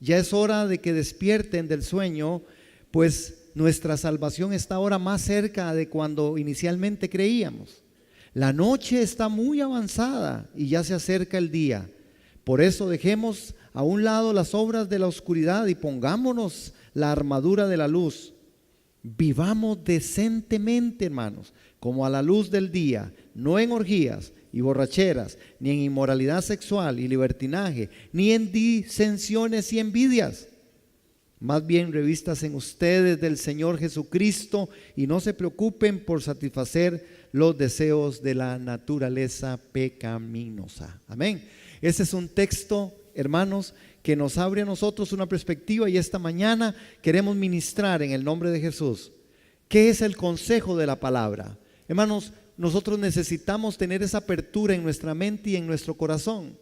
ya es hora de que despierten del sueño, pues nuestra salvación está ahora más cerca de cuando inicialmente creíamos. La noche está muy avanzada y ya se acerca el día. Por eso dejemos a un lado las obras de la oscuridad y pongámonos la armadura de la luz. Vivamos decentemente, hermanos, como a la luz del día, no en orgías y borracheras, ni en inmoralidad sexual y libertinaje, ni en disensiones y envidias. Más bien revistas en ustedes del Señor Jesucristo y no se preocupen por satisfacer los deseos de la naturaleza pecaminosa. Amén. Ese es un texto, hermanos, que nos abre a nosotros una perspectiva, y esta mañana queremos ministrar en el nombre de Jesús. ¿Qué es el consejo de la palabra? Hermanos, nosotros necesitamos tener esa apertura en nuestra mente y en nuestro corazón.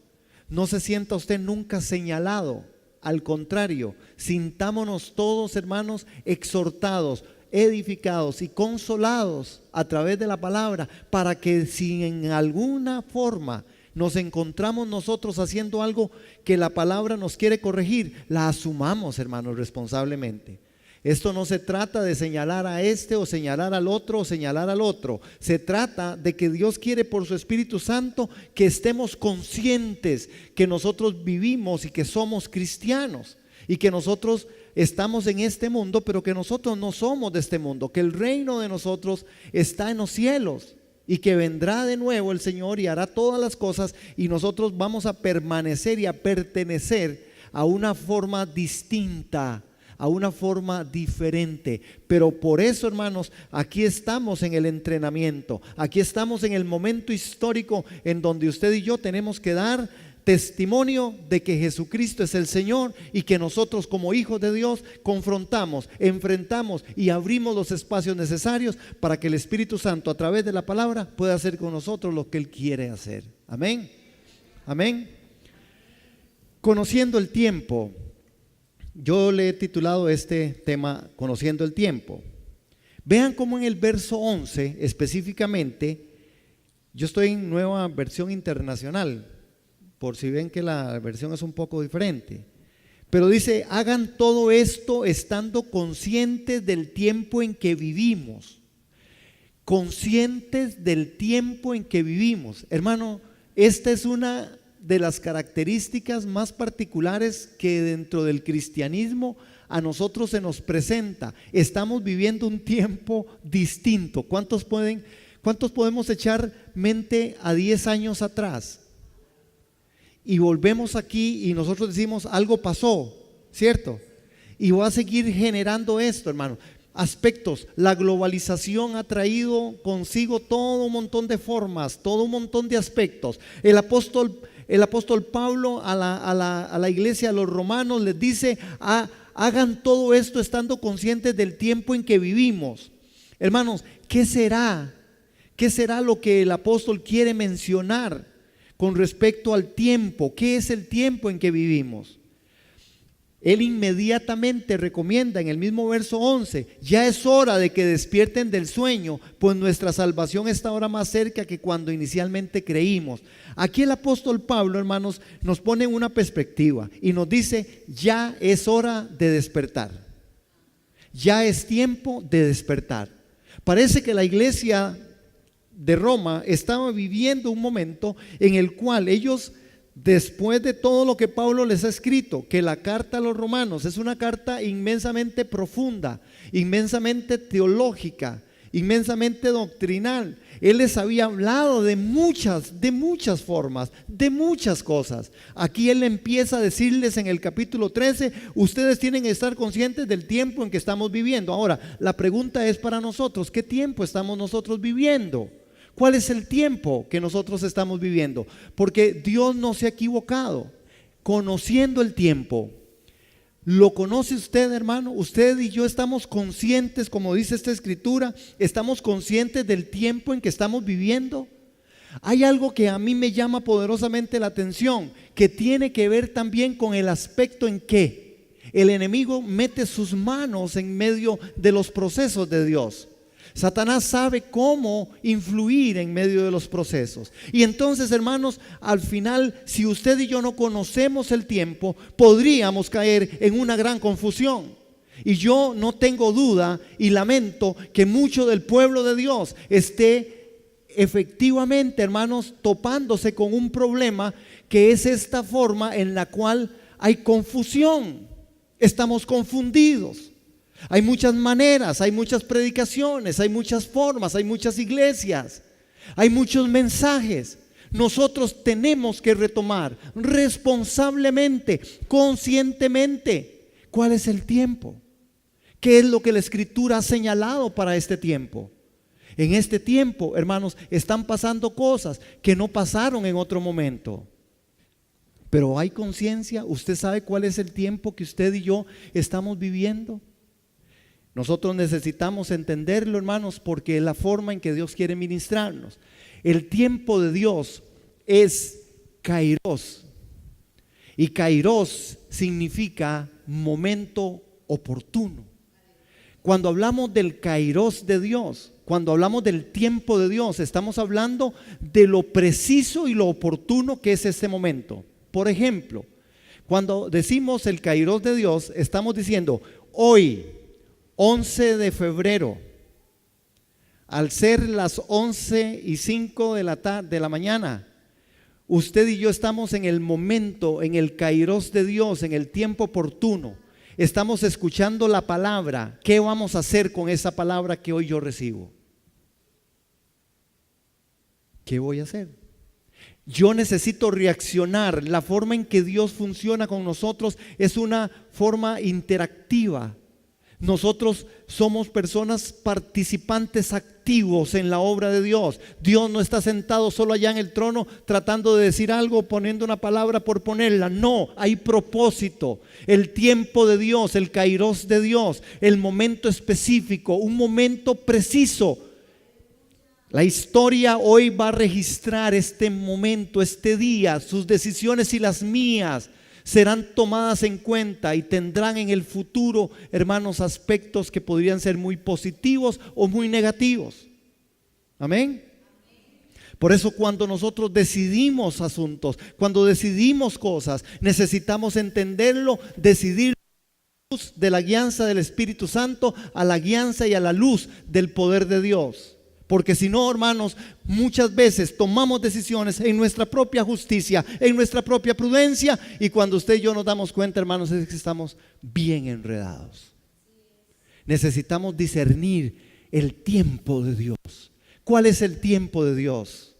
No se sienta usted nunca señalado. Al contrario, sintámonos todos, hermanos, exhortados, edificados y consolados a través de la palabra, para que si en alguna forma nos encontramos nosotros haciendo algo que la palabra nos quiere corregir, la asumamos, hermanos, responsablemente. Esto no se trata de señalar a este o señalar al otro o señalar al otro. Se trata de que Dios quiere por su Espíritu Santo que estemos conscientes que nosotros vivimos y que somos cristianos, y que nosotros estamos en este mundo, pero que nosotros no somos de este mundo, que el reino de nosotros está en los cielos y que vendrá de nuevo el Señor y hará todas las cosas, y nosotros vamos a permanecer y a pertenecer a una forma distinta, a una forma diferente. Pero por eso, hermanos, aquí estamos en el entrenamiento, aquí estamos en el momento histórico en donde usted y yo tenemos que dar testimonio de que Jesucristo es el Señor, y que nosotros como hijos de Dios confrontamos, enfrentamos y abrimos los espacios necesarios para que el Espíritu Santo a través de la palabra pueda hacer con nosotros lo que Él quiere hacer. Amén. Amén. Conociendo el tiempo. Yo le he titulado este tema Conociendo el tiempo. Vean cómo en el verso 11 específicamente, yo estoy en Nueva Versión Internacional, por si ven que la versión es un poco diferente, pero dice: hagan todo esto estando conscientes del tiempo en que vivimos. Conscientes del tiempo en que vivimos. Hermano, esta es una de las características más particulares que dentro del cristianismo a nosotros se nos presenta. Estamos viviendo un tiempo distinto. ¿Cuántos podemos echar mente a 10 años atrás? Y volvemos aquí y nosotros decimos: algo pasó, ¿cierto? Y va a seguir generando esto, hermano. Aspectos, la globalización ha traído consigo todo un montón de formas, todo un montón de aspectos. El apóstol Pablo a la iglesia, a los romanos, les dice: hagan todo esto estando conscientes del tiempo en que vivimos. Hermanos, ¿qué será? ¿Qué será lo que el apóstol quiere mencionar con respecto al tiempo? ¿Qué es el tiempo en que vivimos? Él inmediatamente recomienda en el mismo verso 11: ya es hora de que despierten del sueño, pues nuestra salvación está ahora más cerca que cuando inicialmente creímos. Aquí el apóstol Pablo, hermanos, nos pone en una perspectiva y nos dice: ya es hora de despertar. Ya es tiempo de despertar. Parece que la iglesia de Roma estaba viviendo un momento en el cual ellos, después de todo lo que Pablo les ha escrito, que la carta a los romanos es una carta inmensamente profunda, inmensamente teológica, inmensamente doctrinal. Él les había hablado de muchas formas, de muchas cosas. Aquí él empieza a decirles en el capítulo 13: ustedes tienen que estar conscientes del tiempo en que estamos viviendo. Ahora, la pregunta es para nosotros: ¿qué tiempo estamos nosotros viviendo? ¿Cuál es el tiempo que nosotros estamos viviendo? Porque Dios no se ha equivocado. Conociendo el tiempo. ¿Lo conoce usted, hermano? Usted y yo estamos conscientes, como dice esta escritura, estamos conscientes del tiempo en que estamos viviendo. Hay algo que a mí me llama poderosamente la atención, que tiene que ver también con el aspecto en que el enemigo mete sus manos en medio de los procesos de Dios. Satanás sabe cómo influir en medio de los procesos. Y entonces, hermanos, al final, si usted y yo no conocemos el tiempo, podríamos caer en una gran confusión. Y yo no tengo duda y lamento que mucho del pueblo de Dios esté efectivamente, hermanos, topándose con un problema que es esta forma en la cual hay confusión. Estamos confundidos. Hay muchas maneras, hay muchas predicaciones, hay muchas formas, hay muchas iglesias, hay muchos mensajes. Nosotros tenemos que retomar responsablemente, conscientemente, ¿cuál es el tiempo? ¿Qué es lo que la Escritura ha señalado para este tiempo? En este tiempo, hermanos, están pasando cosas que no pasaron en otro momento. Pero hay conciencia. ¿Usted sabe cuál es el tiempo que usted y yo estamos viviendo? Nosotros necesitamos entenderlo, hermanos, porque es la forma en que Dios quiere ministrarnos. El tiempo de Dios es kairos. Y kairos significa momento oportuno. Cuando hablamos del kairos de Dios, cuando hablamos del tiempo de Dios, estamos hablando de lo preciso y lo oportuno que es este momento. Por ejemplo, cuando decimos el kairos de Dios, estamos diciendo hoy, 11 de febrero, al ser las 11:05 de la mañana, usted y yo estamos en el momento, en el kairos de Dios, en el tiempo oportuno. Estamos escuchando la palabra. ¿Qué vamos a hacer con esa palabra que hoy yo recibo? ¿Qué voy a hacer? Yo necesito reaccionar. La forma en que Dios funciona con nosotros es una forma interactiva. Nosotros somos personas participantes activos en la obra de Dios. Dios no está sentado solo allá en el trono tratando de decir algo, poniendo una palabra por ponerla. No, hay propósito. El tiempo de Dios, el kairos de Dios, el momento específico, un momento preciso. La historia hoy va a registrar este momento, este día. Sus decisiones y las mías serán tomadas en cuenta y tendrán en el futuro, hermanos, aspectos que podrían ser muy positivos o muy negativos. Amén. Por eso cuando nosotros decidimos asuntos, cuando decidimos cosas, necesitamos entenderlo, decidir de la guianza del Espíritu Santo a la guianza y a la luz del poder de Dios. Porque si no, hermanos, muchas veces tomamos decisiones en nuestra propia justicia, en nuestra propia prudencia, y cuando usted y yo nos damos cuenta, hermanos, es que estamos bien enredados. Necesitamos discernir el tiempo de Dios. ¿Cuál es el tiempo de Dios?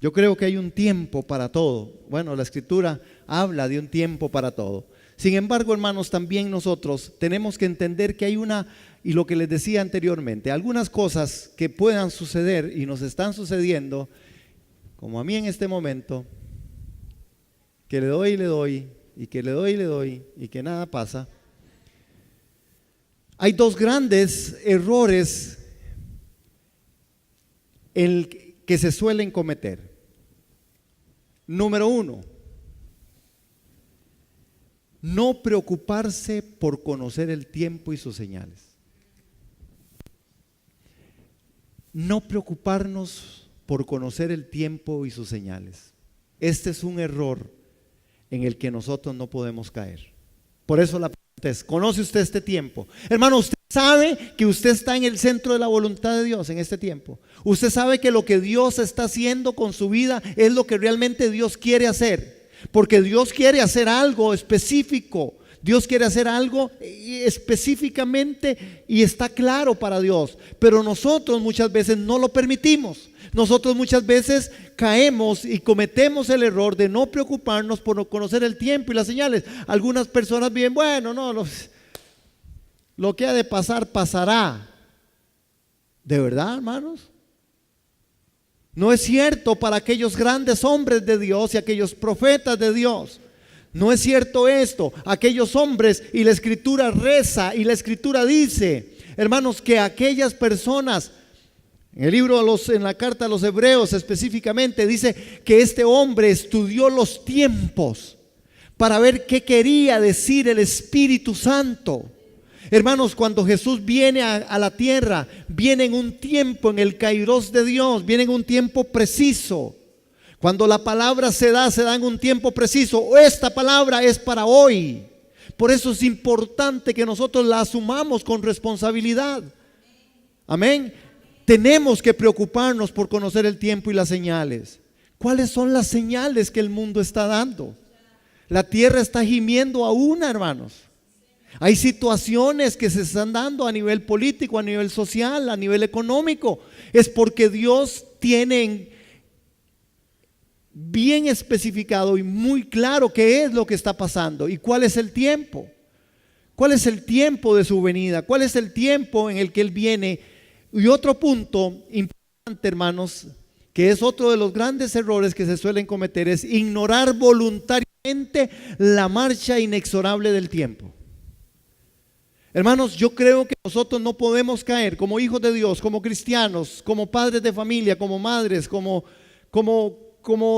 Yo creo que hay un tiempo para todo. Bueno, la Escritura habla de un tiempo para todo. Sin embargo, hermanos, también nosotros tenemos que entender que hay y lo que les decía anteriormente, algunas cosas que puedan suceder y nos están sucediendo, como a mí en este momento, que le doy y le doy, y que le doy y le doy, y que nada pasa. Hay dos grandes errores que se suelen cometer. Número uno, no preocuparse por conocer el tiempo y sus señales. No preocuparnos por conocer el tiempo y sus señales. Este es un error en el que nosotros no podemos caer. Por eso la pregunta es, ¿conoce usted este tiempo? Hermano, usted sabe que usted está en el centro de la voluntad de Dios en este tiempo. Usted sabe que lo que Dios está haciendo con su vida es lo que realmente Dios quiere hacer. Porque Dios quiere hacer algo específico. Dios quiere hacer algo específicamente y está claro para Dios, pero nosotros muchas veces no lo permitimos. Nosotros muchas veces caemos y cometemos el error de no preocuparnos por conocer el tiempo y las señales. Algunas personas viven, bueno, no, lo que ha de pasar, pasará. ¿De verdad, hermanos? No es cierto para aquellos grandes hombres de Dios y aquellos profetas de Dios. No es cierto esto. Aquellos hombres, y la Escritura reza y la Escritura dice, hermanos, que aquellas personas, en la carta a los Hebreos específicamente, dice que este hombre estudió los tiempos para ver qué quería decir el Espíritu Santo. Hermanos, cuando Jesús viene a la tierra, viene en un tiempo, en el kairos de Dios, viene en un tiempo preciso. Cuando la palabra se da en un tiempo preciso. Esta palabra es para hoy. Por eso es importante que nosotros la asumamos con responsabilidad. Amén. Tenemos que preocuparnos por conocer el tiempo y las señales. ¿Cuáles son las señales que el mundo está dando? La tierra está gimiendo a una, hermanos. Hay situaciones que se están dando a nivel político, a nivel social, a nivel económico. Es porque Dios tiene bien especificado y muy claro qué es lo que está pasando y cuál es el tiempo. ¿Cuál es el tiempo de su venida? ¿Cuál es el tiempo en el que Él viene? Y otro punto importante, hermanos, que es otro de los grandes errores que se suelen cometer, es ignorar voluntariamente la marcha inexorable del tiempo. Hermanos, yo creo que nosotros no podemos caer como hijos de Dios, como cristianos, como padres de familia, como madres, como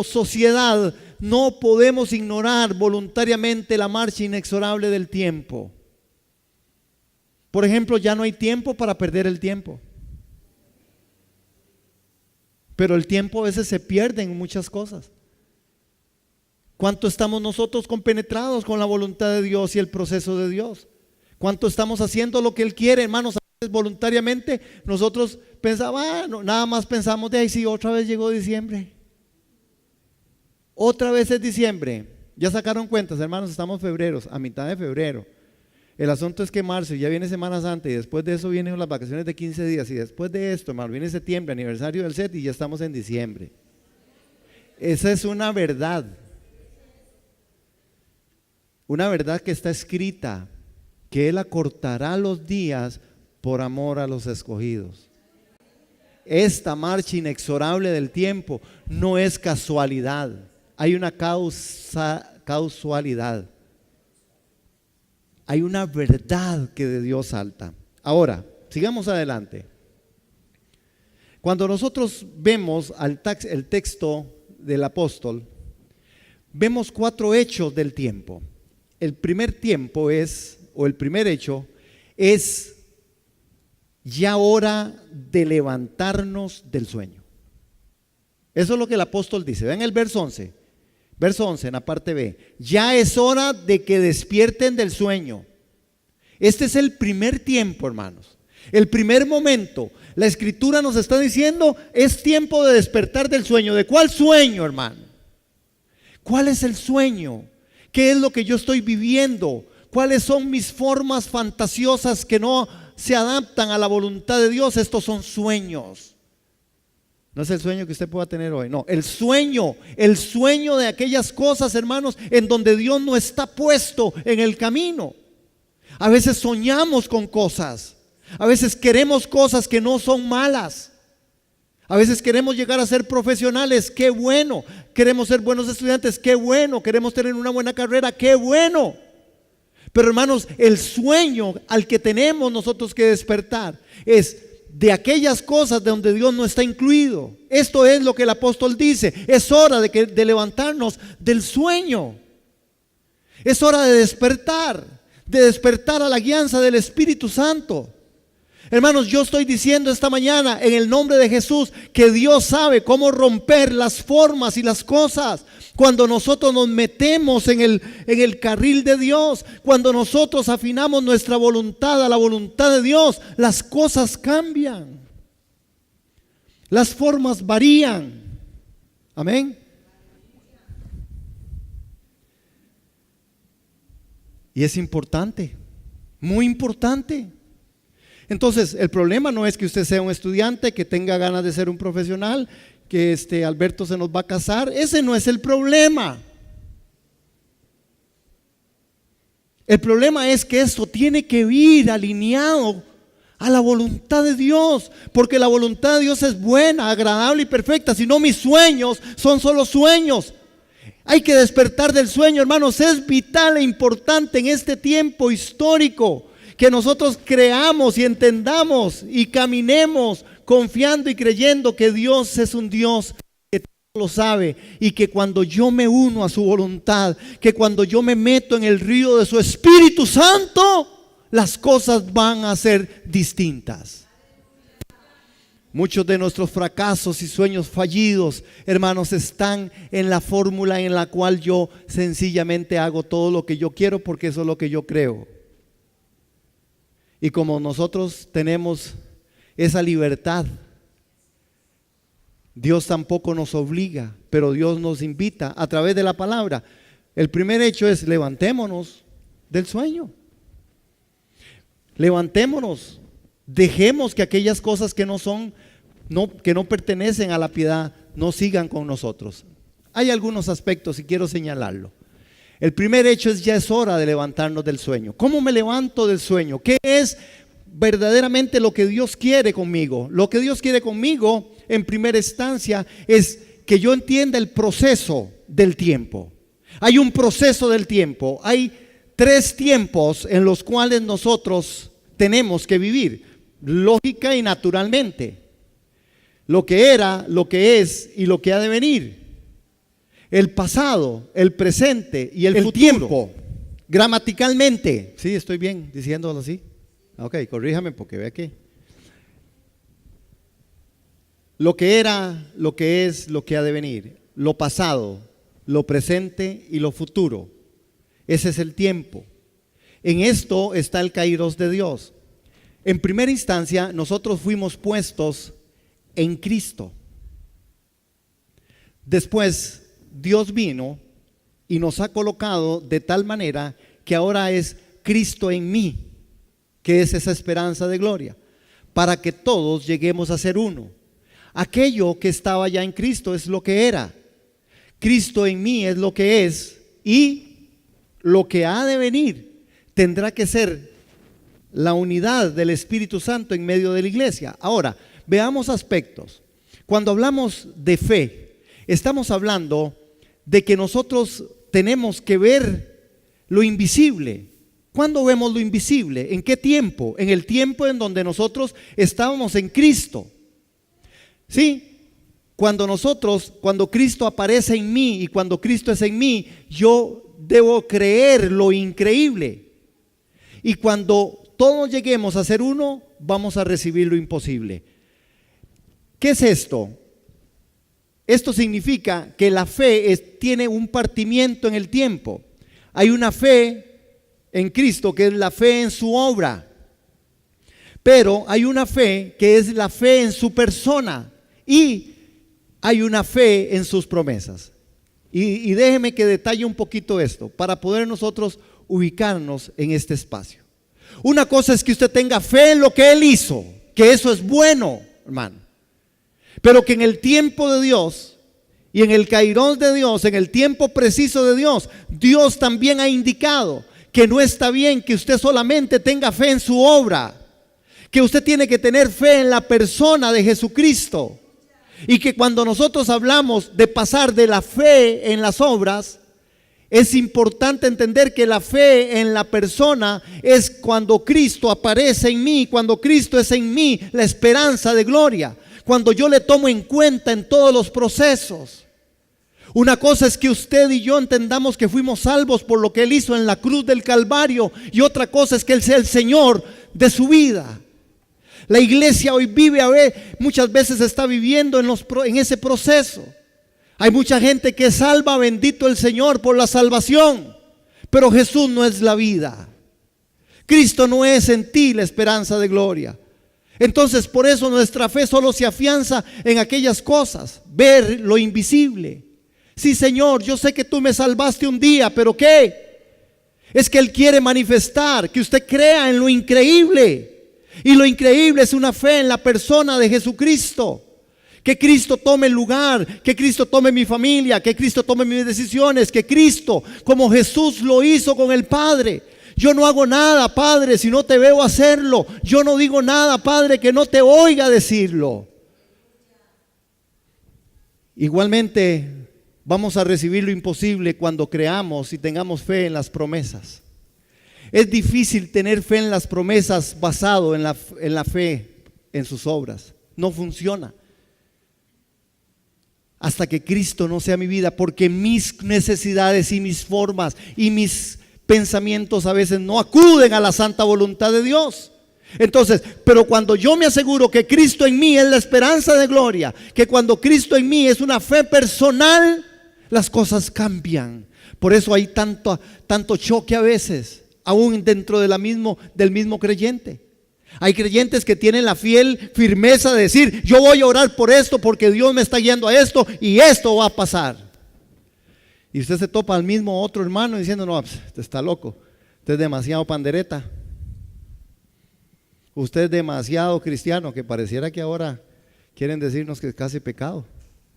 sociedad. No podemos ignorar voluntariamente la marcha inexorable del tiempo. Por ejemplo, ya no hay tiempo para perder el tiempo. Pero el tiempo a veces se pierde en muchas cosas. ¿Cuánto estamos nosotros compenetrados con la voluntad de Dios y el proceso de Dios? ¿Cuánto estamos haciendo lo que Él quiere, hermanos? A veces voluntariamente nosotros pensamos, nada más pensamos de ahí, sí, otra vez llegó diciembre. Otra vez es diciembre. Ya sacaron cuentas, hermanos, estamos febreros, a mitad de febrero. El asunto es que marzo ya viene Semana Santa y después de eso vienen las vacaciones de 15 días y después de esto, hermano, viene septiembre, aniversario del set y ya estamos en diciembre. Esa es una verdad que está escrita, que Él acortará los días por amor a los escogidos. Esta marcha inexorable del tiempo no es casualidad, hay una causalidad. Hay una verdad que de Dios salta. Ahora, sigamos adelante. Cuando nosotros vemos el texto del apóstol, vemos 4 hechos del tiempo. El primer tiempo el primer hecho es ya hora de levantarnos del sueño. Eso es lo que el apóstol dice. Vean el verso 11. Verso 11 en la parte B. Ya es hora de que despierten del sueño. Este es el primer tiempo, hermanos. El primer momento. La escritura nos está diciendo, es tiempo de despertar del sueño. ¿De cuál sueño, hermano? ¿Cuál es el sueño? ¿Qué es lo que yo estoy viviendo? ¿Cuáles son mis formas fantasiosas que no se adaptan a la voluntad de Dios? Estos son sueños. No es el sueño que usted pueda tener hoy, no, el sueño de aquellas cosas, hermanos, en donde Dios no está puesto en el camino. A veces soñamos con cosas, a veces queremos cosas que no son malas, a veces queremos llegar a ser profesionales, qué bueno, queremos ser buenos estudiantes, qué bueno, queremos tener una buena carrera, qué bueno. Pero hermanos, el sueño al que tenemos nosotros que despertar es de aquellas cosas de donde Dios no está incluido. Esto es lo que el apóstol dice. Es hora de levantarnos del sueño. Es hora de despertar a la guianza del Espíritu Santo. Hermanos, yo estoy diciendo esta mañana en el nombre de Jesús que Dios sabe cómo romper las formas y las cosas. Cuando nosotros nos metemos en el carril de Dios, cuando nosotros afinamos nuestra voluntad a la voluntad de Dios, las cosas cambian. Las formas varían. Amén. Y es importante, muy importante. Entonces, el problema no es que usted sea un estudiante, que tenga ganas de ser un profesional, que Alberto se nos va a casar. Ese no es el problema. El problema es que esto tiene que ir alineado a la voluntad de Dios, porque la voluntad de Dios es buena, agradable y perfecta. Si no, mis sueños son solo sueños. Hay que despertar del sueño, hermanos. Es vital e importante en este tiempo histórico que nosotros creamos y entendamos y caminemos confiando y creyendo que Dios es un Dios que todo lo sabe, y que cuando yo me uno a su voluntad, que cuando yo me meto en el río de su Espíritu Santo, las cosas van a ser distintas. Muchos de nuestros fracasos y sueños fallidos, hermanos, están en la fórmula en la cual yo sencillamente hago todo lo que yo quiero porque eso es lo que yo creo. Y como nosotros tenemos esa libertad, Dios tampoco nos obliga, pero Dios nos invita a través de la palabra. El primer hecho es: levantémonos del sueño. Levantémonos. Dejemos que aquellas cosas que que no pertenecen a la piedad no sigan con nosotros. Hay algunos aspectos y quiero señalarlo. El primer hecho es: ya es hora de levantarnos del sueño. ¿Cómo me levanto del sueño? ¿Qué es verdaderamente lo que Dios quiere conmigo? Lo que Dios quiere conmigo en primera instancia es que yo entienda el proceso del tiempo. Hay un proceso del tiempo. Hay 3 tiempos en los cuales nosotros tenemos que vivir, lógica y naturalmente. Lo que era, lo que es y lo que ha de venir. El pasado, el presente y el futuro. Tiempo, gramaticalmente. Sí, estoy bien diciéndolo así. Ok, corríjame porque ve aquí. Lo que era, lo que es, lo que ha de venir. Lo pasado, lo presente y lo futuro. Ese es el tiempo. En esto está el kairos de Dios. En primera instancia, nosotros fuimos puestos en Cristo. Después, Dios vino y nos ha colocado de tal manera que ahora es Cristo en mí, que es esa esperanza de gloria, para que todos lleguemos a ser uno. Aquello que estaba ya en Cristo es lo que era. Cristo en mí es lo que es, y lo que ha de venir tendrá que ser la unidad del Espíritu Santo en medio de la iglesia. Ahora, veamos aspectos. Cuando hablamos de fe, estamos hablando de que nosotros tenemos que ver lo invisible. ¿Cuándo vemos lo invisible? ¿En qué tiempo? En el tiempo en donde nosotros estábamos en Cristo. ¿Sí? Cuando Cristo aparece en mí y cuando Cristo es en mí, yo debo creer lo increíble. Y cuando todos lleguemos a ser uno, vamos a recibir lo imposible. ¿Qué es esto? Esto significa que la fe tiene un partimiento en el tiempo. Hay una fe en Cristo que es la fe en su obra, pero hay una fe que es la fe en su persona, y hay una fe en sus promesas. Y déjeme que detalle un poquito esto para poder nosotros ubicarnos en este espacio. Una cosa es que usted tenga fe en lo que Él hizo, que eso es bueno, hermano, pero que en el tiempo de Dios y en el kairos de Dios, en el tiempo preciso de Dios, Dios también ha indicado que no está bien que usted solamente tenga fe en su obra, que usted tiene que tener fe en la persona de Jesucristo. Y que cuando nosotros hablamos de pasar de la fe en las obras, es importante entender que la fe en la persona es cuando Cristo aparece en mí, cuando Cristo es en mí la esperanza de gloria, cuando yo le tomo en cuenta en todos los procesos. Una cosa es que usted y yo entendamos que fuimos salvos por lo que Él hizo en la cruz del Calvario, y otra cosa es que Él sea el Señor de su vida. La iglesia hoy muchas veces está viviendo en ese proceso. Hay mucha gente que es salva, bendito el Señor por la salvación, pero Jesús no es la vida. Cristo no es en ti la esperanza de gloria. Entonces, por eso nuestra fe solo se afianza en aquellas cosas, ver lo invisible. Sí, Señor, yo sé que tú me salvaste un día, pero ¿qué? Es que Él quiere manifestar que usted crea en lo increíble. Y lo increíble es una fe en la persona de Jesucristo. Que Cristo tome el lugar, que Cristo tome mi familia, que Cristo tome mis decisiones, que Cristo, como Jesús lo hizo con el Padre. Yo no hago nada, Padre, si no te veo hacerlo. Yo no digo nada, Padre, que no te oiga decirlo. Igualmente, vamos a recibir lo imposible cuando creamos y tengamos fe en las promesas. Es difícil tener fe en las promesas basado en la fe en sus obras. No funciona. Hasta que Cristo no sea mi vida, porque mis necesidades y mis formas y mis pensamientos a veces no acuden a la santa voluntad de Dios. Entonces, pero cuando yo me aseguro que Cristo en mí es la esperanza de gloria, que cuando Cristo en mí es una fe personal, las cosas cambian. Por eso hay tanto choque a veces, aún dentro del mismo creyente. Hay creyentes que tienen la fiel firmeza de decir: yo voy a orar por esto porque Dios me está guiando a esto y esto va a pasar. Y usted se topa al mismo otro hermano diciendo: no, usted está loco, usted es demasiado pandereta, usted es demasiado cristiano, que pareciera que ahora quieren decirnos que es casi pecado.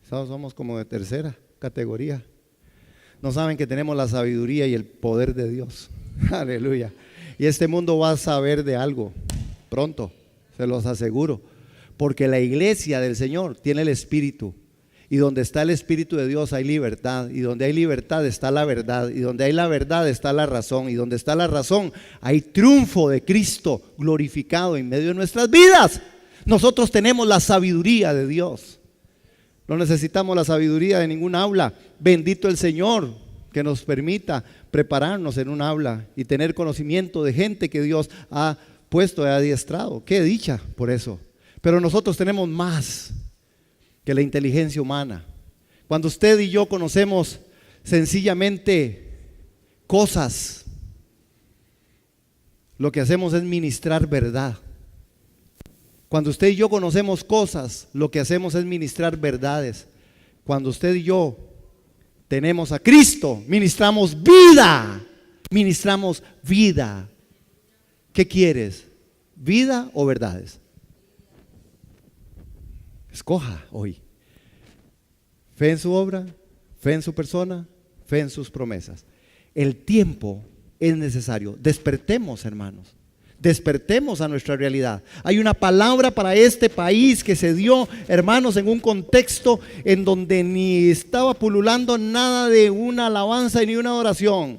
Somos como de tercera categoría. No saben que tenemos la sabiduría y el poder de Dios. Aleluya. Y este mundo va a saber de algo pronto, se los aseguro, porque la iglesia del Señor tiene el Espíritu, y donde está el Espíritu de Dios hay libertad, y donde hay libertad está la verdad, y donde hay la verdad está la razón, y donde está la razón hay triunfo de Cristo glorificado en medio de nuestras vidas. Nosotros tenemos la sabiduría de Dios, no necesitamos la sabiduría de ningún aula. Bendito el Señor que nos permita prepararnos en un aula y tener conocimiento de gente que Dios ha puesto, adiestrado. Qué dicha por eso. Pero nosotros tenemos más que la inteligencia humana. Cuando usted y yo conocemos sencillamente cosas, lo que hacemos es ministrar verdad. Cuando usted y yo conocemos cosas, lo que hacemos es ministrar verdades. Cuando usted y yo tenemos a Cristo, ministramos vida. Ministramos vida. ¿Qué quieres? ¿Vida o verdades? Escoja hoy. Fe en su obra, fe en su persona, fe en sus promesas. El tiempo es necesario. Despertemos, hermanos. Despertemos a nuestra realidad. Hay una palabra para este país que se dio, hermanos, en un contexto en donde ni estaba pululando nada de una alabanza ni una adoración,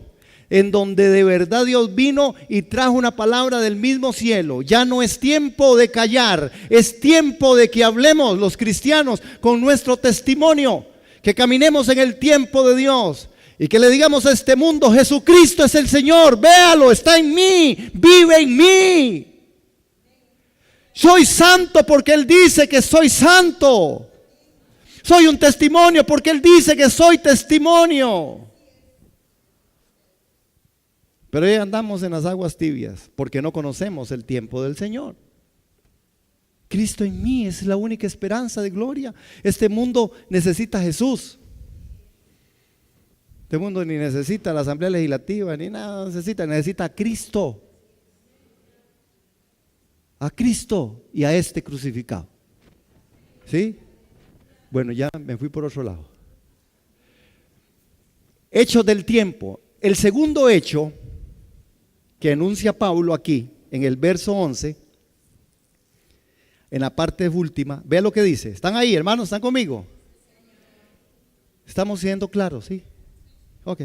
en donde de verdad Dios vino y trajo una palabra del mismo cielo. Ya no es tiempo de callar, es tiempo de que hablemos los cristianos con nuestro testimonio, que caminemos en el tiempo de Dios y que le digamos a este mundo: Jesucristo es el Señor, véalo, está en mí, vive en mí. Soy santo porque Él dice que soy santo. Soy un testimonio porque Él dice que soy testimonio. Pero hoy andamos en las aguas tibias porque no conocemos el tiempo del Señor. Cristo en mí es la única esperanza de gloria. Este mundo necesita a Jesús. Este mundo ni necesita la Asamblea Legislativa ni nada, necesita a Cristo. A Cristo y a este crucificado. ¿Sí? Bueno, ya me fui por otro lado. Hechos del tiempo. El segundo hecho que enuncia Pablo aquí en el verso 11, en la parte última, vea lo que dice. ¿Están ahí, hermanos? ¿Están conmigo? ¿Estamos siendo claros? ¿Sí? Ok.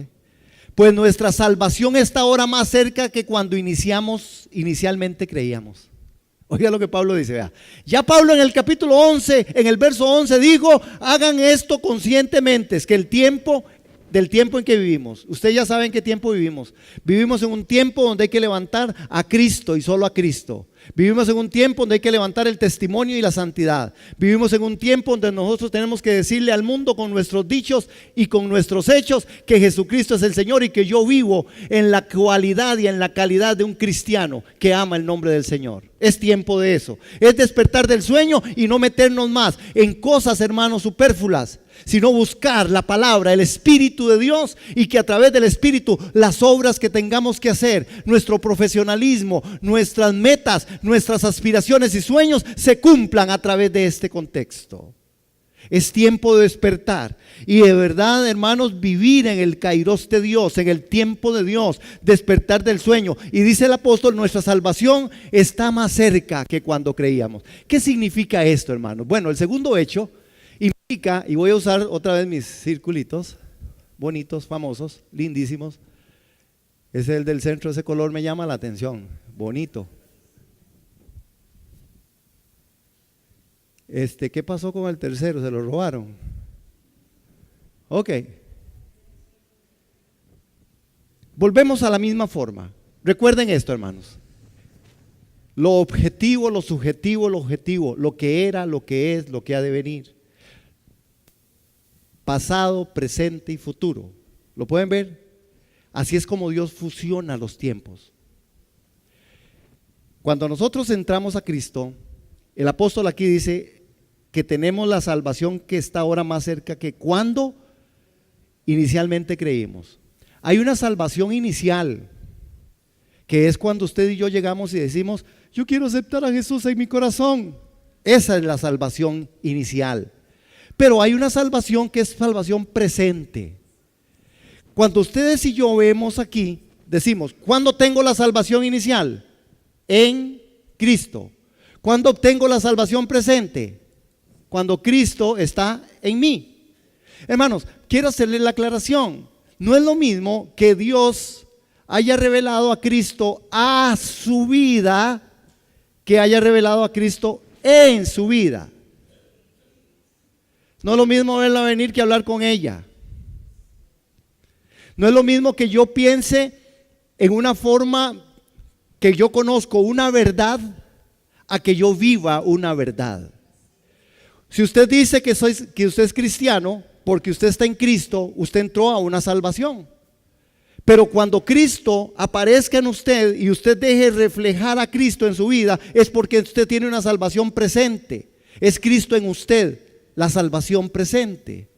Pues nuestra salvación está ahora más cerca que cuando inicialmente creíamos. Oiga lo que Pablo dice, vea. Ya Pablo en el capítulo 11, en el verso 11 dijo: hagan esto conscientemente, es que del tiempo en que vivimos. Ustedes ya saben qué tiempo vivimos. Vivimos en un tiempo donde hay que levantar a Cristo y solo a Cristo. Vivimos en un tiempo donde hay que levantar el testimonio y la santidad. Vivimos en un tiempo donde nosotros tenemos que decirle al mundo con nuestros dichos y con nuestros hechos que Jesucristo es el Señor y que yo vivo en la cualidad y en la calidad de un cristiano que ama el nombre del Señor. Es tiempo de eso. Es despertar del sueño y no meternos más en cosas, hermanos, superfluas, sino buscar la palabra, el Espíritu de Dios, y que a través del Espíritu las obras que tengamos que hacer, nuestro profesionalismo, nuestras metas, nuestras aspiraciones y sueños se cumplan a través de este contexto. Es tiempo de despertar y de verdad, hermanos, vivir en el kairos de Dios, en el tiempo de Dios, despertar del sueño. Y dice el apóstol: nuestra salvación está más cerca que cuando creíamos. ¿Qué significa esto, hermanos? Bueno, el segundo hecho implica, y voy a usar otra vez mis circulitos bonitos, famosos, lindísimos. Es el del centro, ese color me llama la atención, bonito. ¿Qué pasó con el tercero? ¿Se lo robaron? Ok. Volvemos a la misma forma. Recuerden esto, hermanos. Lo objetivo, lo subjetivo, lo objetivo, lo que era, lo que es, lo que ha de venir. Pasado, presente y futuro. ¿Lo pueden ver? Así es como Dios fusiona los tiempos. Cuando nosotros entramos a Cristo, el apóstol aquí dice que tenemos la salvación que está ahora más cerca que cuando inicialmente creímos. Hay una salvación inicial, que es cuando usted y yo llegamos y decimos: yo quiero aceptar a Jesús en mi corazón. Esa es la salvación inicial. Pero hay una salvación que es salvación presente. Cuando ustedes y yo vemos aquí, decimos: ¿cuándo tengo la salvación inicial? En Cristo. ¿Cuándo obtengo la salvación presente? Cuando Cristo está en mí. Hermanos, quiero hacerles la aclaración. No es lo mismo que Dios haya revelado a Cristo a su vida que haya revelado a Cristo en su vida. No es lo mismo verla venir que hablar con ella. No es lo mismo que yo piense en una forma que yo conozco una verdad a que yo viva una verdad. Si usted dice que usted es cristiano porque usted está en Cristo, usted entró a una salvación. Pero cuando Cristo aparezca en usted y usted deje reflejar a Cristo en su vida, es porque usted tiene una salvación presente. Es Cristo en usted, la salvación presente.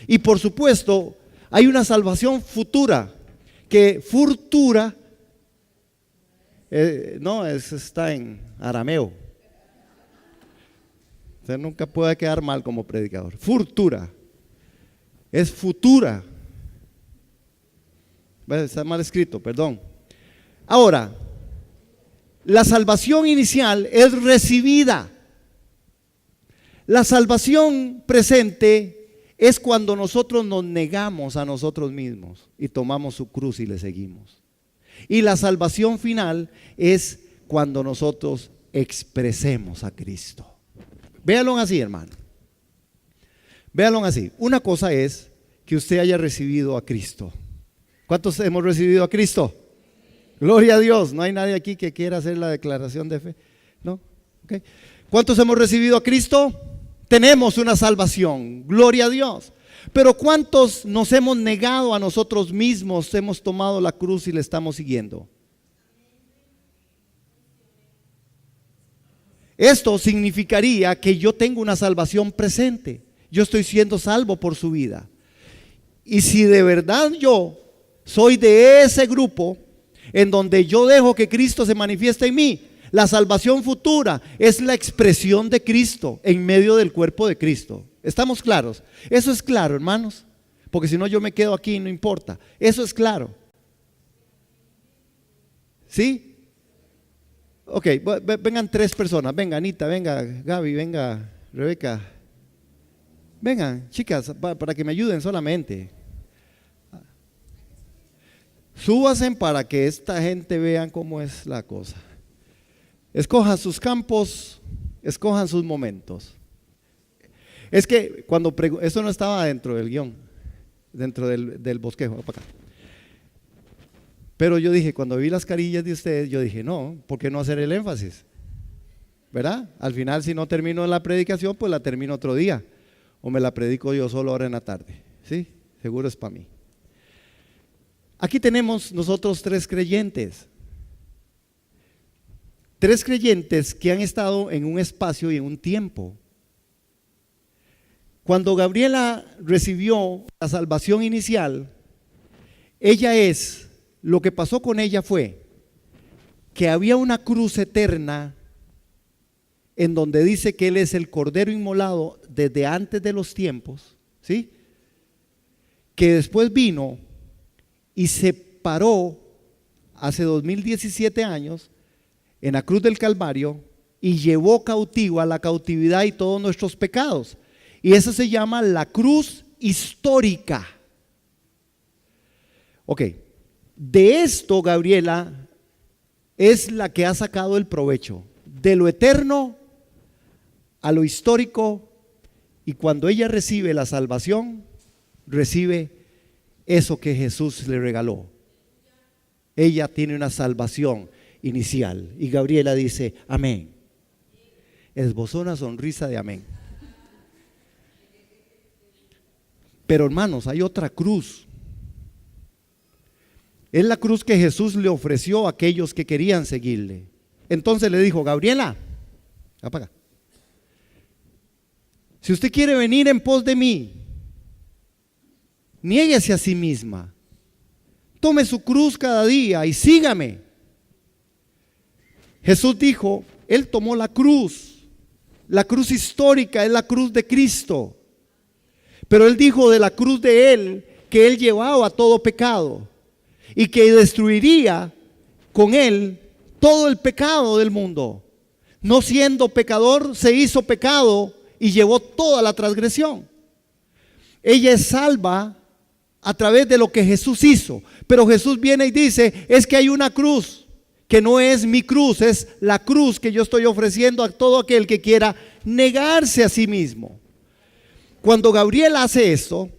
Y por supuesto, hay una salvación futura, que futura, está en arameo. Usted nunca puede quedar mal como predicador. Futura, es futura. Está mal escrito, perdón. Ahora, la salvación inicial es recibida. La salvación presente es cuando nosotros nos negamos a nosotros mismos y tomamos su cruz y le seguimos. Y la salvación final es cuando nosotros expresemos a Cristo. Véanlo así, hermano. Véanlo así. Una cosa es que usted haya recibido a Cristo. ¿Cuántos hemos recibido a Cristo? Gloria a Dios. No hay nadie aquí que quiera hacer la declaración de fe. ¿No? Okay. ¿Cuántos hemos recibido a Cristo? Tenemos una salvación. Gloria a Dios. Pero ¿cuántos nos hemos negado a nosotros mismos? Hemos tomado la cruz y le estamos siguiendo. Esto significaría que yo tengo una salvación presente. Yo estoy siendo salvo por su vida. Y si de verdad yo soy de ese grupo en donde yo dejo que Cristo se manifieste en mí, la salvación futura es la expresión de Cristo en medio del cuerpo de Cristo. ¿Estamos claros? Eso es claro, hermanos, porque si no yo me quedo aquí y no importa. Eso es claro. ¿Sí? Ok, vengan 3 personas. Venga Anita, venga Gaby, venga Rebeca. Vengan, chicas, para que me ayuden solamente. Súbanse para que esta gente vea cómo es la cosa. Escojan sus campos, escojan sus momentos. Es que cuando eso no estaba dentro del guión, dentro del bosquejo, para acá. Pero yo dije, cuando vi las carillas de ustedes, yo dije, no, ¿por qué no hacer el énfasis? ¿Verdad? Al final, si no termino la predicación, pues la termino otro día. O me la predico yo solo ahora en la tarde. ¿Sí? Seguro es para mí. Aquí tenemos nosotros 3 creyentes. 3 creyentes que han estado en un espacio y en un tiempo. Cuando Gabriela recibió la salvación inicial, lo que pasó con ella fue que había una cruz eterna en donde dice que Él es el Cordero inmolado desde antes de los tiempos, ¿sí? Que después vino y se paró hace 2017 años en la cruz del Calvario y llevó cautivo a la cautividad y todos nuestros pecados. Y eso se llama la cruz histórica. Ok, de esto Gabriela es la que ha sacado el provecho, de lo eterno a lo histórico, y cuando ella recibe la salvación, recibe eso que Jesús le regaló. ella tiene una salvación inicial. Y Gabriela dice, amén. Esbozó una sonrisa de amén. Pero hermanos, hay otra cruz. Es la cruz que Jesús le ofreció a aquellos que querían seguirle. Entonces le dijo, Gabriela, apaga. Si usted quiere venir en pos de mí, niéguese a sí misma. Tome su cruz cada día y sígame. Jesús dijo, Él tomó la cruz histórica, es la cruz de Cristo. Pero Él dijo de la cruz de Él que Él llevaba todo pecado y que destruiría con Él todo el pecado del mundo. No siendo pecador, se hizo pecado y llevó toda la transgresión. Ella es salva a través de lo que Jesús hizo. Pero Jesús viene y dice, es que hay una cruz que no es mi cruz, es la cruz que yo estoy ofreciendo a todo aquel que quiera negarse a sí mismo. Cuando Gabriela hace esto,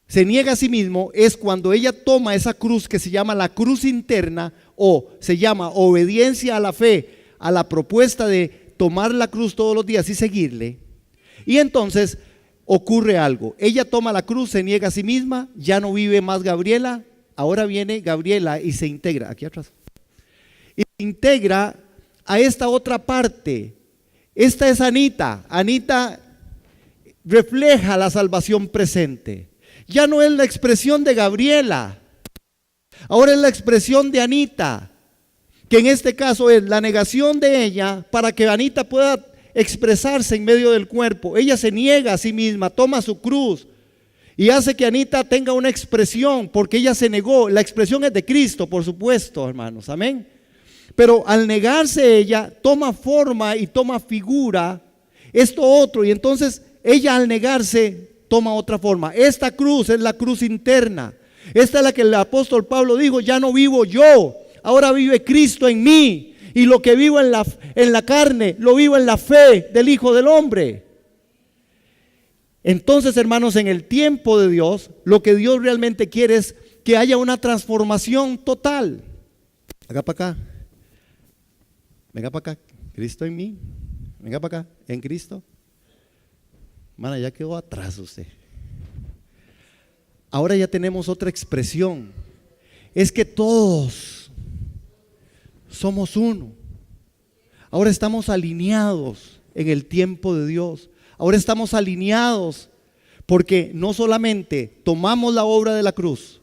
se niega a sí mismo, es cuando ella toma esa cruz que se llama la cruz interna, o se llama obediencia a la fe, a la propuesta de tomar la cruz todos los días y seguirle. Y entonces ocurre algo, ella toma la cruz, se niega a sí misma, ya no vive más Gabriela, ahora viene Gabriela y se integra, aquí atrás, y se integra a esta otra parte. Esta es Anita. Anita refleja la salvación presente. Ya no es la expresión de Gabriela, ahora es la expresión de Anita, que en este caso es la negación de ella para que Anita pueda expresarse en medio del cuerpo. Ella se niega a sí misma, toma su cruz y hace que Anita tenga una expresión, porque ella se negó. La expresión es de Cristo, por supuesto, hermanos, amén. Pero al negarse ella, toma forma y toma figura esto otro, y entonces ella al negarse toma otra forma. Esta cruz es la cruz interna. Esta es la que el apóstol Pablo dijo, ya no vivo yo, ahora vive Cristo en mí, y lo que vivo en la carne, lo vivo en la fe del Hijo del Hombre. Entonces, hermanos, en el tiempo de Dios, lo que Dios realmente quiere es que haya una transformación total. Acá para acá. Venga para acá, Cristo en mí. Venga para acá, en Cristo. Mana, ya quedó atrás usted. Ahora ya tenemos otra expresión. Es que todos somos uno. Ahora estamos alineados en el tiempo de Dios. Ahora estamos alineados porque no solamente tomamos la obra de la cruz,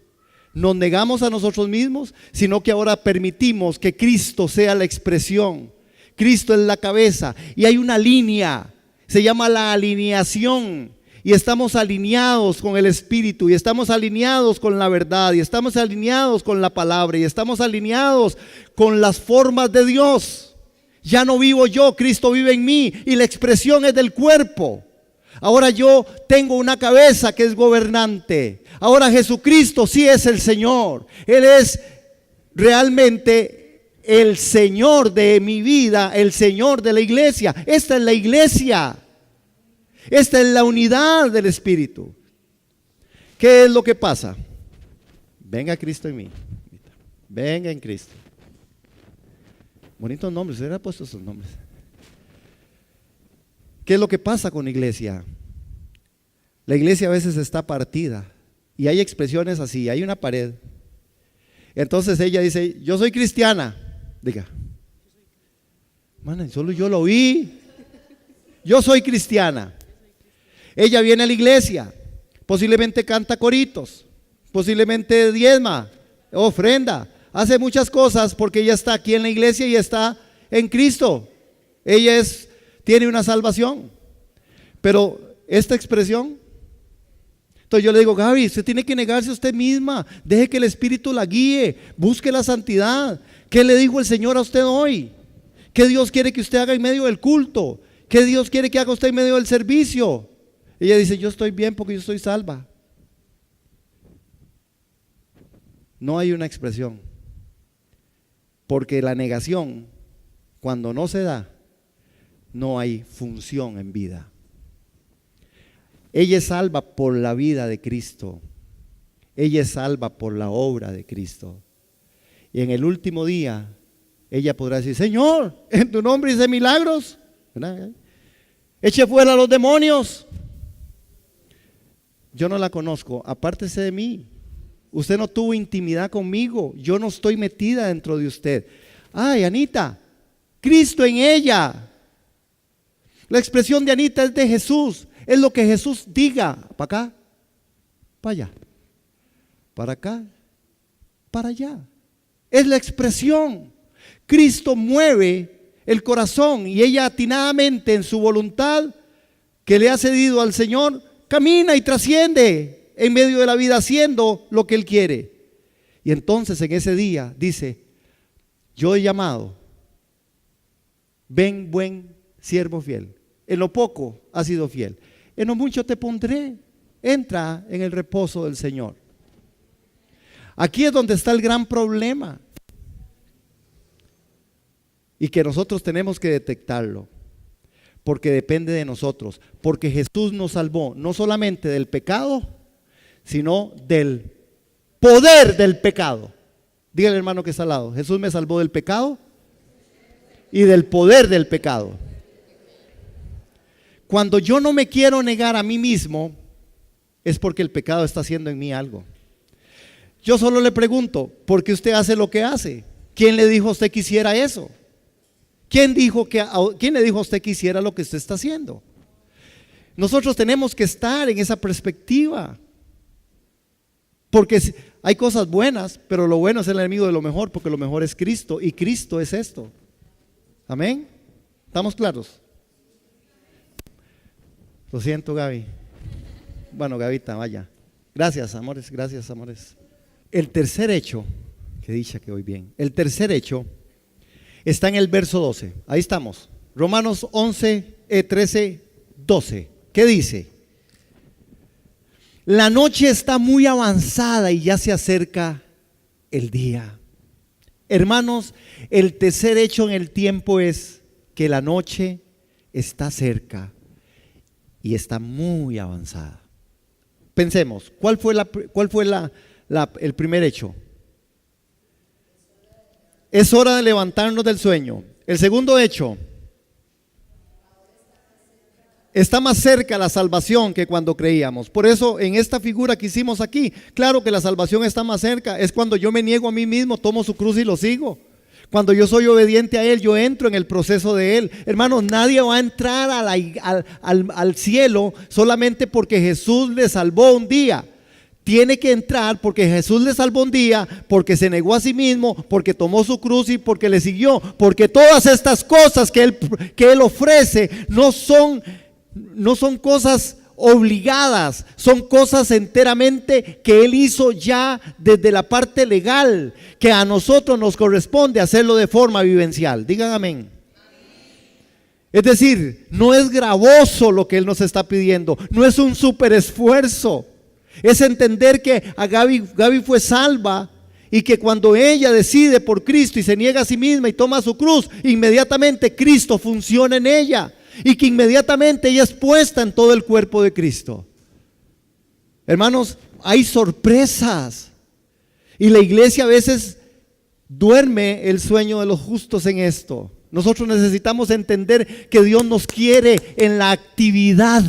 nos negamos a nosotros mismos, sino que ahora permitimos que Cristo sea la expresión. Cristo es la cabeza y hay una línea, se llama la alineación, y estamos alineados con el Espíritu, y estamos alineados con la verdad, y estamos alineados con la palabra, y estamos alineados con las formas de Dios. Ya no vivo yo, Cristo vive en mí, y la expresión es del cuerpo. Ahora yo tengo una cabeza que es gobernante. Ahora Jesucristo sí es el Señor. Él es realmente el Señor de mi vida, el Señor de la iglesia. Esta es la iglesia. Esta es la unidad del Espíritu. ¿Qué es lo que pasa? Venga Cristo en mí. Venga en Cristo. Bonitos nombres, se hubieran puesto esos nombres. ¿Qué es lo que pasa con la iglesia? La iglesia a veces está partida y hay expresiones así, hay una pared. Entonces ella dice, yo soy cristiana. Diga, man, solo yo lo oí. Yo soy cristiana. Ella viene a la iglesia, posiblemente canta coritos, posiblemente diezma, ofrenda, hace muchas cosas porque ella está aquí en la iglesia y está en Cristo. Ella tiene una salvación. Pero esta expresión, entonces yo le digo, Gaby, usted tiene que negarse a usted misma, deje que el Espíritu la guíe, busque la santidad. ¿Qué le dijo el Señor a usted hoy? ¿Qué Dios quiere que usted haga en medio del culto? ¿Qué Dios quiere que haga usted en medio del servicio? Ella dice, yo estoy bien porque yo estoy salva. No hay una expresión, porque la negación, cuando no se da, no hay función en vida. Ella es salva por la vida de Cristo. Ella es salva por la obra de Cristo. Y en el último día, ella podrá decir: Señor, en tu nombre hice milagros, ¿verdad? Eche fuera a los demonios. Yo no la conozco, apártese de mí. Usted no tuvo intimidad conmigo, yo no estoy metida dentro de usted. Ay, Anita, Cristo en ella. La expresión de Anita es de Jesús, es lo que Jesús diga. Para acá, para allá, para acá, para allá. Es la expresión. Cristo mueve el corazón y ella atinadamente en su voluntad que le ha cedido al Señor, camina y trasciende en medio de la vida haciendo lo que Él quiere. Y entonces en ese día dice: yo he llamado, ven buen siervo fiel. En lo poco has sido fiel, en lo mucho te pondré. Entra en el reposo del Señor. Aquí es donde está el gran problema y que nosotros tenemos que detectarlo, porque depende de nosotros, porque Jesús nos salvó no solamente del pecado, sino del poder del pecado. Dígale, hermano que está al lado: Jesús me salvó del pecado y del poder del pecado. Cuando yo no me quiero negar a mí mismo, es porque el pecado está haciendo en mí algo. Yo solo le pregunto: ¿por qué usted hace lo que hace? ¿Quién le dijo a usted que hiciera eso? ¿Quién le dijo a usted que hiciera lo que usted está haciendo? Nosotros tenemos que estar en esa perspectiva, porque hay cosas buenas, pero lo bueno es el enemigo de lo mejor, porque lo mejor es Cristo, y Cristo es esto. Amén. ¿Estamos claros? Lo siento, Gaby. Bueno, Gavita, vaya. Gracias, amores, gracias, amores. El tercer hecho, que dicha que voy bien. El tercer hecho está en el verso 12. Ahí estamos. Romanos 13, 12. ¿Qué dice? La noche está muy avanzada y ya se acerca el día. Hermanos, el tercer hecho en el tiempo es que la noche está cerca y está muy avanzada. Pensemos, ¿cuál fue el primer hecho? Es hora de levantarnos del sueño. El segundo hecho: está más cerca la salvación que cuando creíamos. Por eso en esta figura que hicimos aquí, claro que la salvación está más cerca. Es cuando yo me niego a mí mismo, tomo su cruz y lo sigo. Cuando yo soy obediente a Él, yo entro en el proceso de Él. Hermanos, nadie va a entrar al cielo solamente porque Jesús le salvó un día. Tiene que entrar porque Jesús le salvó un día, porque se negó a sí mismo, porque tomó su cruz y porque le siguió. Porque todas estas cosas que Él ofrece no son cosas obligadas, son cosas enteramente que Él hizo ya desde la parte legal, que a nosotros nos corresponde hacerlo de forma vivencial. Digan amén. Es decir, no es gravoso lo que Él nos está pidiendo, no es un super esfuerzo. Es entender que a Gaby fue salva y que cuando ella decide por Cristo y se niega a sí misma y toma su cruz, inmediatamente Cristo funciona en ella y que inmediatamente ella es puesta en todo el cuerpo de Cristo. Hermanos, hay sorpresas y la iglesia a veces duerme el sueño de los justos en esto. Nosotros necesitamos entender que Dios nos quiere en la actividad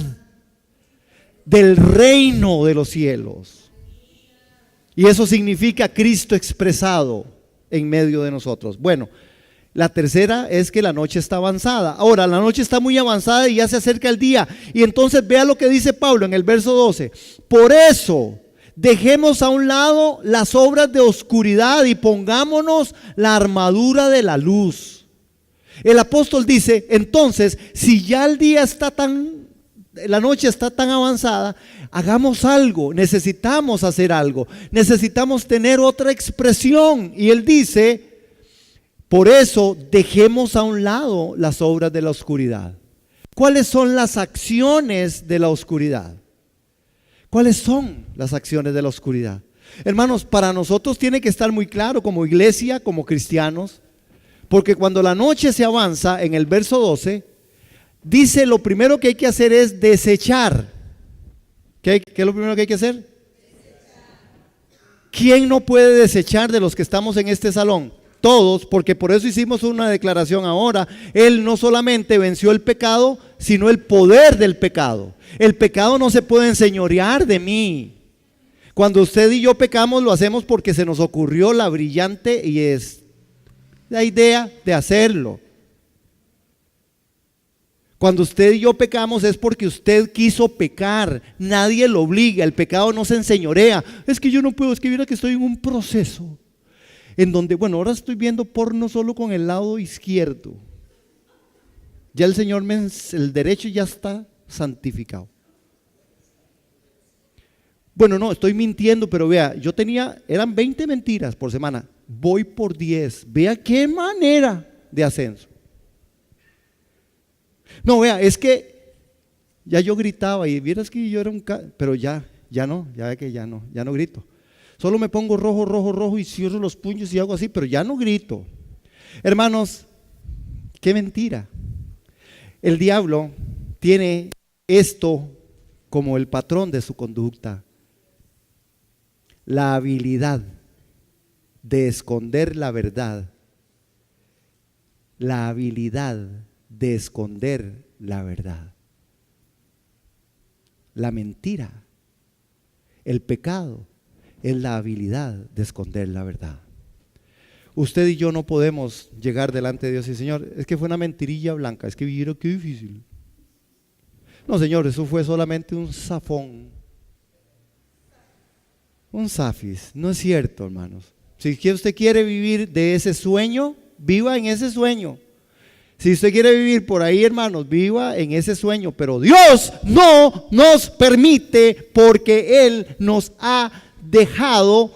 del reino de los cielos. Y eso significa Cristo expresado en medio de nosotros. Bueno, la tercera es que la noche está avanzada. Ahora, la noche está muy avanzada y ya se acerca el día. Y entonces vea lo que dice Pablo en el verso 12. Por eso, dejemos a un lado las obras de oscuridad y pongámonos la armadura de la luz. El apóstol dice, entonces, si ya el día está la noche está tan avanzada, hagamos algo, necesitamos hacer algo, necesitamos tener otra expresión. Y él dice, por eso dejemos a un lado las obras de la oscuridad. ¿Cuáles son las acciones de la oscuridad? ¿Cuáles son las acciones de la oscuridad? Hermanos, para nosotros tiene que estar muy claro como iglesia, como cristianos, porque cuando la noche se avanza, en el verso 12, dice lo primero que hay que hacer es desechar. ¿Qué es lo primero que hay que hacer? ¿Quién no puede desechar de los que estamos en este salón? Todos, porque por eso hicimos una declaración ahora. Él no solamente venció el pecado, sino el poder del pecado. El pecado no se puede enseñorear de mí. Cuando usted y yo pecamos, lo hacemos porque se nos ocurrió la brillante y es la idea de hacerlo. Cuando usted y yo pecamos es porque usted quiso pecar. Nadie lo obliga, el pecado no se enseñorea. Es que yo no puedo, es que mira que estoy en un proceso en donde, bueno, ahora estoy viendo porno solo con el lado izquierdo. Ya el Señor, el derecho ya está santificado. Bueno, no, estoy mintiendo, pero vea, eran 20 mentiras por semana, voy por 10. Vea qué manera de ascenso. No, vea, es que ya yo gritaba y vieras que yo era pero ya no grito. Solo me pongo rojo y cierro los puños y hago así, pero ya no grito. Hermanos, qué mentira. El diablo tiene esto como el patrón de su conducta. La habilidad de esconder la verdad. La habilidad de esconder la verdad. La mentira, el pecado, es la habilidad de esconder la verdad. Usted y yo no podemos llegar delante de Dios y Señor, es que fue una mentirilla blanca, es que vieron qué difícil. No, Señor, eso fue solamente un zafón, un zafis. No es cierto, hermanos. Si usted quiere vivir de ese sueño, viva en ese sueño. Si usted quiere vivir por ahí, hermanos, viva en ese sueño. Pero Dios no nos permite, porque Él nos ha dejado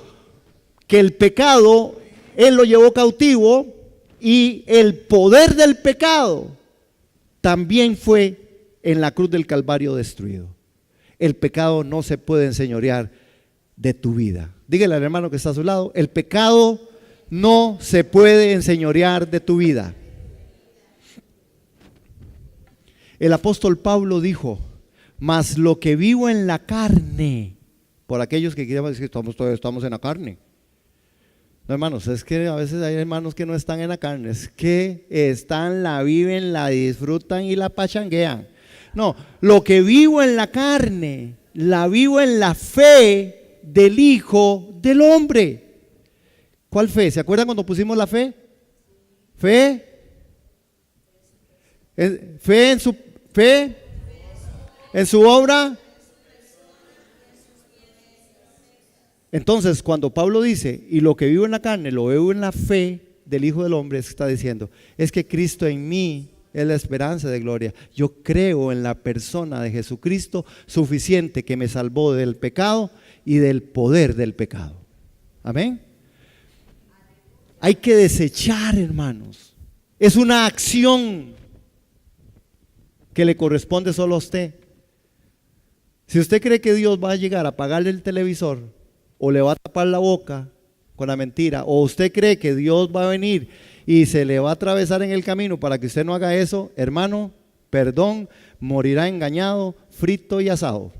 que el pecado, Él lo llevó cautivo, y el poder del pecado también fue en la cruz del Calvario destruido. El pecado no se puede enseñorear de tu vida. Dígale al hermano que está a su lado, el pecado no se puede enseñorear de tu vida. El apóstol Pablo dijo, mas lo que vivo en la carne, por aquellos que quieren decir que todavía estamos en la carne. No, hermanos, es que a veces hay hermanos que no están en la carne, es que están, la viven, la disfrutan y la pachanguean. No, lo que vivo en la carne, la vivo en la fe del Hijo del Hombre. ¿Cuál fe? ¿Se acuerdan cuando pusimos la fe? Fe en su obra. Entonces, cuando Pablo dice, y lo que vivo en la carne, lo veo en la fe del Hijo del Hombre, está diciendo, es que Cristo en mí es la esperanza de gloria. Yo creo en la persona de Jesucristo suficiente, que me salvó del pecado y del poder del pecado. Amén. Hay que desechar, hermanos. Es una acción que le corresponde solo a usted. Si usted cree que Dios va a llegar a apagarle el televisor, o le va a tapar la boca con la mentira, o usted cree que Dios va a venir y se le va a atravesar en el camino para que usted no haga eso, hermano, perdón, morirá engañado, frito y asado.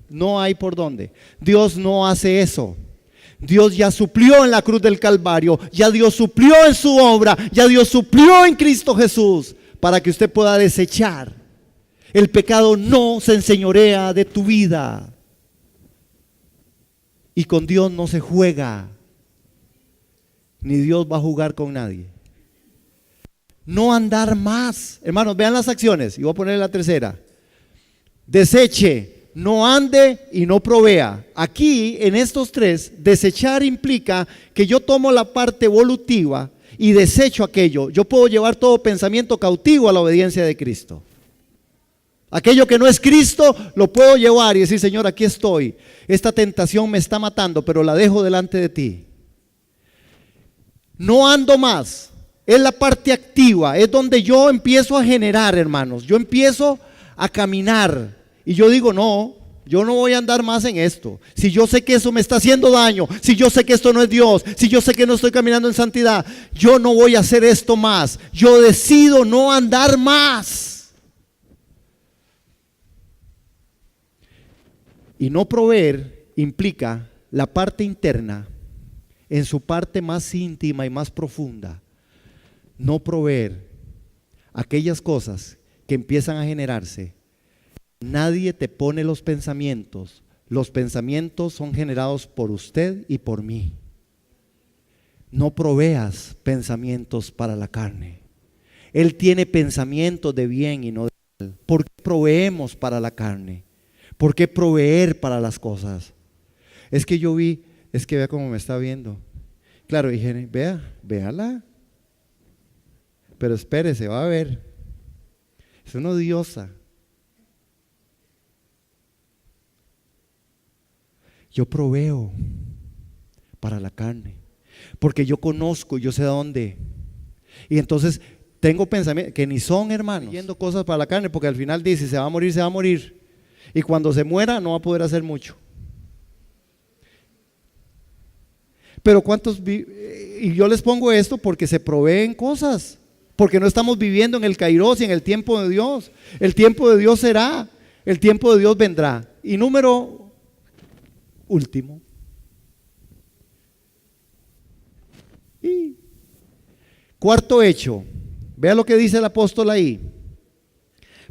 No hay por dónde. Dios no hace eso. Dios ya suplió en la cruz del Calvario, ya Dios suplió en su obra, ya Dios suplió en Cristo Jesús, para que usted pueda desechar. El pecado no se enseñorea de tu vida. Y con Dios no se juega, ni Dios va a jugar con nadie. No andar más. Hermanos, vean las acciones, y voy a poner la tercera. Deseche, no ande y no provea. Aquí, en estos tres, desechar implica que yo tomo la parte evolutiva y desecho aquello. Yo puedo llevar todo pensamiento cautivo a la obediencia de Cristo. Aquello que no es Cristo lo puedo llevar y decir, Señor, aquí estoy. Esta tentación me está matando, pero la dejo delante de ti. No ando más. Es la parte activa. Es donde yo empiezo a generar, hermanos. Yo empiezo a caminar. Y yo digo, no, yo no voy a andar más en esto. Si yo sé que eso me está haciendo daño, si yo sé que esto no es Dios, si yo sé que no estoy caminando en santidad, yo no voy a hacer esto más. Yo decido no andar más. Y no proveer implica la parte interna, en su parte más íntima y más profunda, no proveer aquellas cosas que empiezan a generarse, nadie te pone los pensamientos son generados por usted y por mí. No proveas pensamientos para la carne. Él tiene pensamientos de bien y no de mal. ¿Por qué proveemos para la carne? ¿Por qué proveer para las cosas? Es que vea cómo me está viendo. Claro, dije, véala. Pero espérese, va a ver. Es una odiosa. Yo proveo para la carne, porque yo conozco, yo sé dónde. Y entonces tengo pensamientos que ni son, hermanos, yendo cosas para la carne, porque al final dice, se va a morir, se va a morir. Y cuando se muera no va a poder hacer mucho. Pero y yo les pongo esto porque se proveen cosas, porque no estamos viviendo en el Kairos y en el tiempo de Dios. El tiempo de Dios será, el tiempo de Dios vendrá. Y número último, y cuarto hecho, vea lo que dice el apóstol ahí.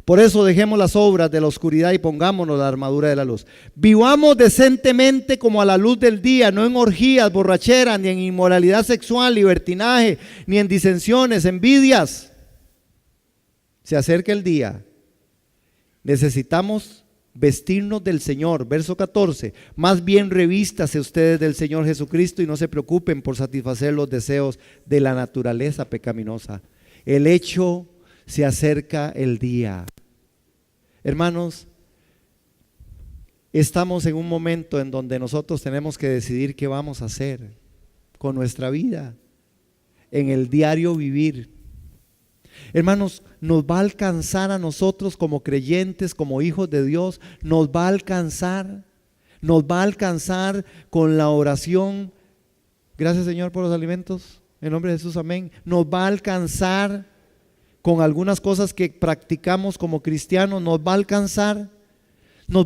Por eso dejemos las obras de la oscuridad y pongámonos la armadura de la luz. Vivamos decentemente como a la luz del día, no en orgías, borracheras, ni en inmoralidad sexual, libertinaje, ni en disensiones, envidias. Se acerca el día. Necesitamos vestirnos del Señor. Verso 14, más bien revístase ustedes del Señor Jesucristo y no se preocupen por satisfacer los deseos de la naturaleza pecaminosa. El hecho, se acerca el día. Hermanos, estamos en un momento en donde nosotros tenemos que decidir qué vamos a hacer con nuestra vida, en el diario vivir. Hermanos, nos va a alcanzar a nosotros como creyentes, como hijos de Dios, nos va a alcanzar con la oración. Gracias, Señor, por los alimentos, en nombre de Jesús, amén. Nos va a alcanzar con algunas cosas que practicamos como cristianos, nos va a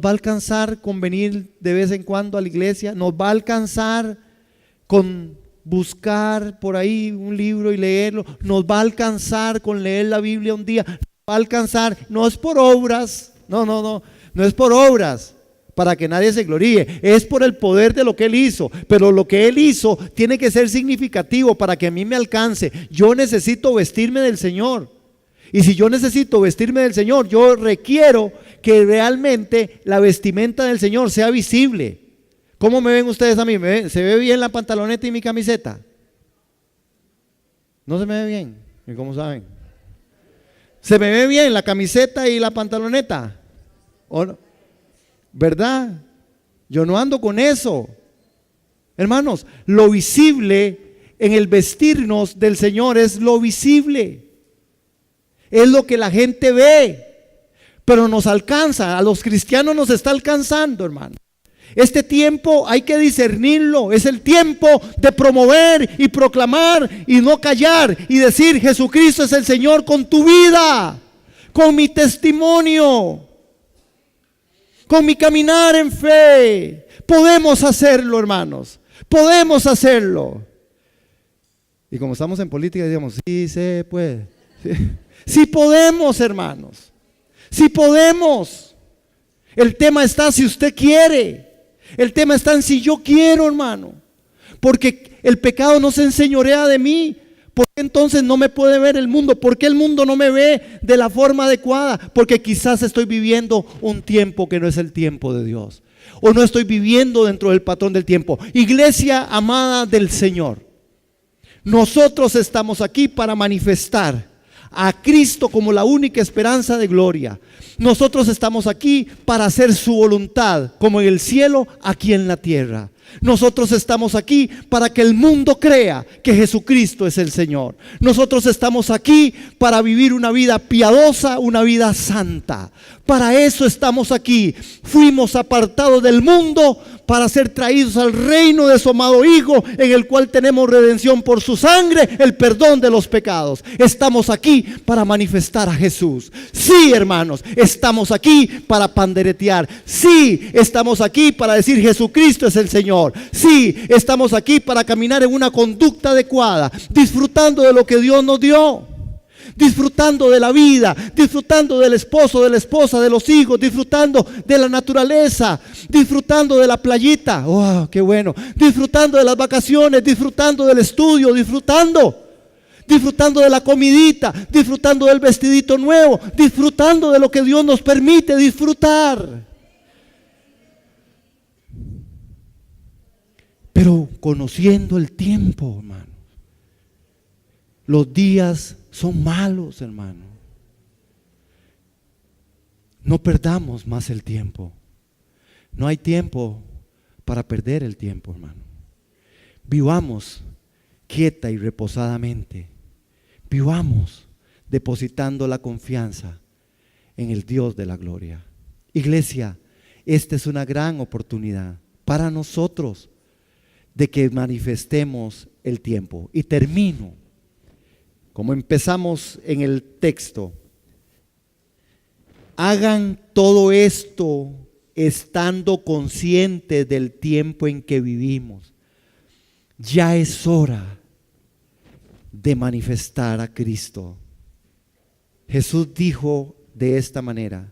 alcanzar con venir de vez en cuando a la iglesia, nos va a alcanzar con buscar por ahí un libro y leerlo, nos va a alcanzar con leer la Biblia un día, nos va a alcanzar, no es por obras, no es por obras para que nadie se gloríe, es por el poder de lo que Él hizo, pero lo que Él hizo tiene que ser significativo para que a mí me alcance. Yo necesito vestirme del Señor, y si yo necesito vestirme del Señor, yo requiero que realmente la vestimenta del Señor sea visible. ¿Cómo me ven ustedes a mí? ¿Se ve bien la pantaloneta y mi camiseta? ¿No se me ve bien? ¿Y cómo saben? ¿Se me ve bien la camiseta y la pantaloneta? ¿O no? ¿Verdad? Yo no ando con eso. Hermanos, lo visible en el vestirnos del Señor es lo visible. Es lo que la gente ve, pero nos alcanza, a los cristianos nos está alcanzando, hermano. Este tiempo hay que discernirlo, es el tiempo de promover y proclamar y no callar y decir: Jesucristo es el Señor con tu vida, con mi testimonio, con mi caminar en fe. Podemos hacerlo, hermanos, podemos hacerlo. Y como estamos en política, digamos, sí se puede. Sí podemos, hermanos, sí podemos. El tema está si usted quiere. El tema está en si yo quiero, hermano. Porque el pecado no se enseñorea de mí. ¿Por qué entonces no me puede ver el mundo? ¿Por qué el mundo no me ve de la forma adecuada? Porque quizás estoy viviendo un tiempo que no es el tiempo de Dios, o no estoy viviendo dentro del patrón del tiempo. Iglesia amada del Señor, nosotros estamos aquí para manifestar a Cristo como la única esperanza de gloria. Nosotros estamos aquí para hacer su voluntad, como en el cielo, aquí en la tierra. Nosotros estamos aquí para que el mundo crea que Jesucristo es el Señor. Nosotros estamos aquí para vivir una vida piadosa, una vida santa. Para eso estamos aquí. Fuimos apartados del mundo para ser traídos al reino de su amado Hijo, en el cual tenemos redención por su sangre, el perdón de los pecados. Estamos aquí para manifestar a Jesús. Sí, hermanos, estamos aquí para panderetear. Sí, estamos aquí para decir Jesucristo es el Señor. Sí, estamos aquí para caminar en una conducta adecuada, disfrutando de lo que Dios nos dio, disfrutando de la vida, disfrutando del esposo, de la esposa, de los hijos, disfrutando de la naturaleza, disfrutando de la playita, wow, qué bueno, disfrutando de las vacaciones, disfrutando del estudio, disfrutando de la comidita, disfrutando del vestidito nuevo, disfrutando de lo que Dios nos permite disfrutar. Pero conociendo el tiempo, hermano. Los días son malos, hermano. No perdamos más el tiempo. No hay tiempo para perder el tiempo, hermano. Vivamos quieta y reposadamente. Vivamos depositando la confianza en el Dios de la gloria. Iglesia, esta es una gran oportunidad para nosotros de que manifestemos el tiempo. Y termino, como empezamos en el texto: hagan todo esto estando conscientes del tiempo en que vivimos. Ya es hora de manifestar a Cristo. Jesús dijo de esta manera: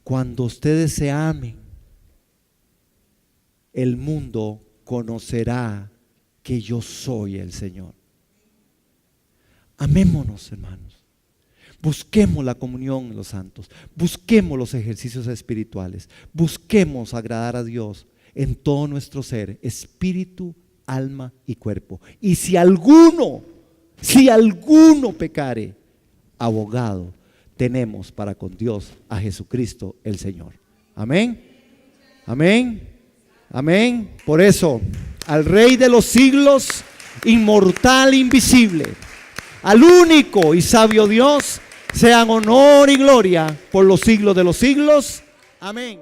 cuando ustedes se amen, el mundo conocerá que yo soy el Señor. Amémonos, hermanos. Busquemos la comunión en los santos. Busquemos los ejercicios espirituales. Busquemos agradar a Dios en todo nuestro ser, espíritu, alma y cuerpo. Y si alguno pecare, abogado tenemos para con Dios a Jesucristo el Señor. Amén. Amén. Amén. Por eso, al Rey de los siglos, inmortal, invisible, al único y sabio Dios, sean honor y gloria por los siglos de los siglos. Amén.